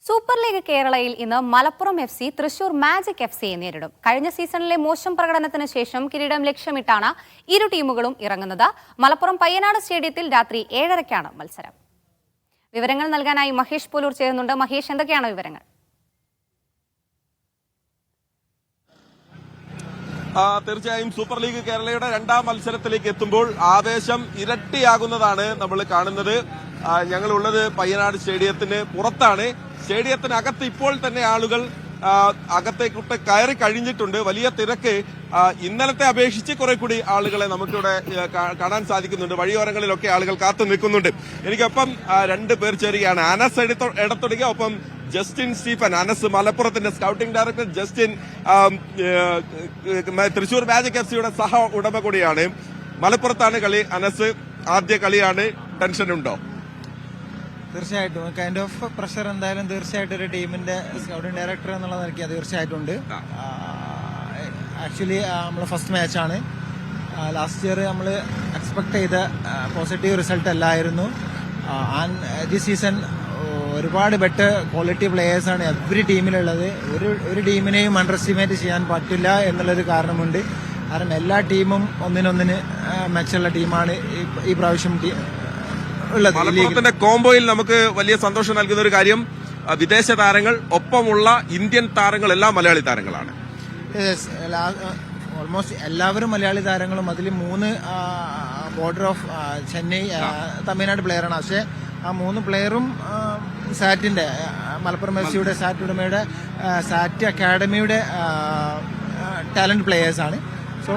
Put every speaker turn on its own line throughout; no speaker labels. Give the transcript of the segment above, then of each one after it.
Super league കേരളയിൽ ഇന്ന് Malappuram FC Thrissur magic FCയെ നേരിടും. കഴിഞ്ഞ സീസണിലെ മോശം പ്രകടനത്തിന് ശേഷം കിരീടം ലക്ഷ്യമിട്ടാണ് ഇരു ടീമുകളും ഇറങ്ങുന്നത്. മലപ്പുറം പയ്യനാട് സ്റ്റേഡിയത്തിൽ രാത്രി 7:30-ക്കാണ് മത്സരം. വിവരങ്ങൾ നൽകാനായി മഹേഷ് പോലൂർ ചേരുന്നുണ്ട്. മഹേഷ്, എന്തൊക്കെയാണ് വിവരങ്ങൾ?
തീർച്ചയായും സൂപ്പർ ലീഗ് കേരളയുടെ രണ്ടാം മത്സരത്തിലേക്ക് എത്തുമ്പോൾ ആവേശം ഇരട്ടിയാകുന്നതാണ് നമ്മൾ കാണുന്നത്. ഞങ്ങളുള്ളത് പയ്യനാട് സ്റ്റേഡിയത്തിന് പുറത്താണ്. സ്റ്റേഡിയത്തിനകത്ത് ഇപ്പോൾ തന്നെ ആളുകൾ അകത്തേക്കൂട്ട് കയറി കഴിഞ്ഞിട്ടുണ്ട്. വലിയ തിരക്ക് ഇന്നലത്തെ അപേക്ഷിച്ച് കുറെ കൂടി ആളുകളെ നമുക്കിവിടെ കാണാൻ സാധിക്കുന്നുണ്ട്. വഴിയോരങ്ങളിലൊക്കെ ആളുകൾ കാത്തു നിൽക്കുന്നുണ്ട്. എനിക്കൊപ്പം രണ്ട് പേർ ചേരുകയാണ്. അനസ് എടത്തൊടിക, ഒപ്പം ജസ്റ്റിൻ സ്റ്റീഫൻ. അനസ് മലപ്പുറത്തിന്റെ scouting director, Justin Thrissur magic FCയുടെ സഹ ഉടമ കൂടിയാണ്. മലപ്പുറത്താണ് കളി. അനസ്, ആദ്യ കളിയാണ്, ടെൻഷൻ ഉണ്ടോ?
തീർച്ചയായിട്ടും കൈൻഡ് ഓഫ് പ്രഷർ എന്തായാലും തീർച്ചയായിട്ടും ഒരു ടീമിന്റെ സ്കൗട്ടിംഗ് ഡയറക്ടർ എന്നുള്ള നിലയ്ക്ക് തീർച്ചയായിട്ടും ഉണ്ട്. ആക്ച്വലി നമ്മളെ ഫസ്റ്റ് മാച്ചാണ്. ലാസ്റ്റ് ഇയർ നമ്മൾ എക്സ്പെക്ട് ചെയ്ത പോസിറ്റീവ് റിസൾട്ട് അല്ലായിരുന്നു. ഈ സീസൺ ഒരുപാട് ബെറ്റർ ക്വാളിറ്റി പ്ലേയേഴ്സാണ് എവറി ടീമിലുള്ളത്. ഒരു ടീമിനെയും അണ്ടർ എസ്റ്റിമേറ്റ് ചെയ്യാൻ പറ്റില്ല എന്നുള്ളൊരു കാരണമുണ്ട്. കാരണം എല്ലാ ടീമും ഒന്നിനൊന്നിന് മെച്ചമുള്ള ടീമാണ് ഈ പ്രാവശ്യം
മലപ്പുറത്തിന്റെ കോംബോയിൽ നമുക്ക് വലിയ സന്തോഷം നൽകുന്ന ഒരു കാര്യം, വിദേശ താരങ്ങൾ ഒപ്പമുള്ള ഇന്ത്യൻ താരങ്ങൾ എല്ലാം മലയാളി താരങ്ങളാണ്.
ഓൾമോസ്റ്റ് എല്ലാവരും മലയാളി താരങ്ങളും. അതിൽ 3 ബോർഡർ ഓഫ് ചെന്നൈ തമിഴ്നാട് പ്ലെയറാണ്. പക്ഷേ ആ 3 പ്ലെയറും സാറ്റിന്റെ മലപ്പുറം FCയുടെ സാറ്റ് ഉടമയുടെ സാറ്റ് അക്കാഡമിയുടെ ടാലന്റ് പ്ലെയേഴ്സാണ്. സോ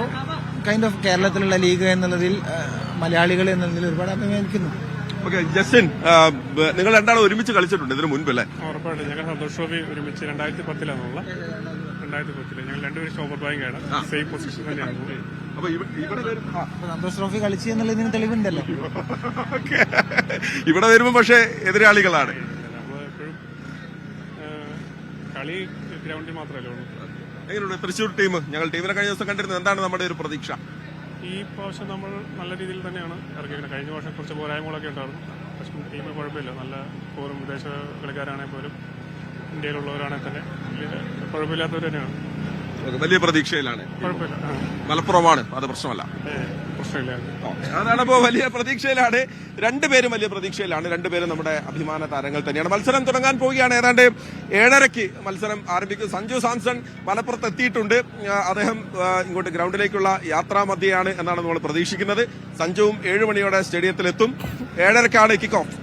കൈൻഡ് ഓഫ് കേരളത്തിലുള്ള ലീഗ് എന്നുള്ളതിൽ മലയാളികൾ എന്നതിൽ ഒരുപാട് അഭിമാനിക്കുന്നു.
ഓക്കെ, ജസ്റ്റിൻ, നിങ്ങൾ രണ്ടാളും ഒരുമിച്ച് കളിച്ചിട്ടുണ്ട് ഇതിന് മുൻപ് അല്ലേ?
ഉറപ്പായിട്ട്. ഞങ്ങൾ സന്തോഷ് ട്രോഫി ഒരുമിച്ച് 2010 2010 ഞങ്ങൾ രണ്ടുപേരും സ്റ്റോപ്പർ ബാങ്ക് ആണ്. സെയിം പൊസിഷൻ തന്നെയാണ്.
സന്തോഷ് ട്രോഫി കളിച്ചു എന്നുള്ളതിന് തെളിവുണ്ടല്ലോ.
ഇവിടെ വരുമ്പോൾ പക്ഷേ എതിരാളികളാണ്.
നമ്മളെപ്പോഴും കളി ഗ്രൗണ്ടിൽ മാത്രമല്ലേ ഉള്ളൂ.
എങ്ങനെയുണ്ട് തൃശ്ശൂർ ടീം? ഞങ്ങൾ ടീമിനെ കഴിഞ്ഞ ദിവസം കണ്ടിരുന്നത്. എന്താണ് നമ്മുടെ ഒരു പ്രതീക്ഷ?
ഈ പ്രാവശ്യം നമ്മൾ നല്ല രീതിയിൽ തന്നെയാണ് ഇറങ്ങിയത്. കഴിഞ്ഞ വർഷം കുറച്ച് പോരായ്മകളൊക്കെ ഉണ്ടായിരുന്നു. പക്ഷേ ടീം കുഴപ്പമില്ല. നല്ല പോലും വിദേശ കളിക്കാരാണെങ്കിൽ പോലും ഇന്ത്യയിലുള്ളവരാണെങ്കിൽ തന്നെ കുഴപ്പമില്ലാത്തവർ തന്നെയാണ്.
വലിയ പ്രതീക്ഷയിലാണ്.
കുഴപ്പമില്ല.
മലപ്പുറമാണ്, അത് പ്രശ്നമല്ല.
പ്രശ്നമില്ല.
അതാണിപ്പോ വലിയ പ്രതീക്ഷയിലാണ്. രണ്ടുപേരും വലിയ പ്രതീക്ഷയിലാണ്. രണ്ടുപേരും നമ്മുടെ അഭിമാന താരങ്ങൾ തന്നെയാണ്. മത്സരം തുടങ്ങാൻ പോവുകയാണ്. ഏതാണ്ട് 7:30-ക്ക് മത്സരം ആരംഭിക്കും. സഞ്ജു സാംസൺ മലപ്പുറത്ത് എത്തിയിട്ടുണ്ട്. അദ്ദേഹം ഇങ്ങോട്ട് ഗ്രൗണ്ടിലേക്കുള്ള യാത്രാമധ്യയാണ് എന്നാണ് നമ്മൾ പ്രതീക്ഷിക്കുന്നത്. സഞ്ജുവും 7 മണിയോടെ സ്റ്റേഡിയത്തിലെത്തും. 7:30-ക്കാണ് കിക്ക് ഓഫ്.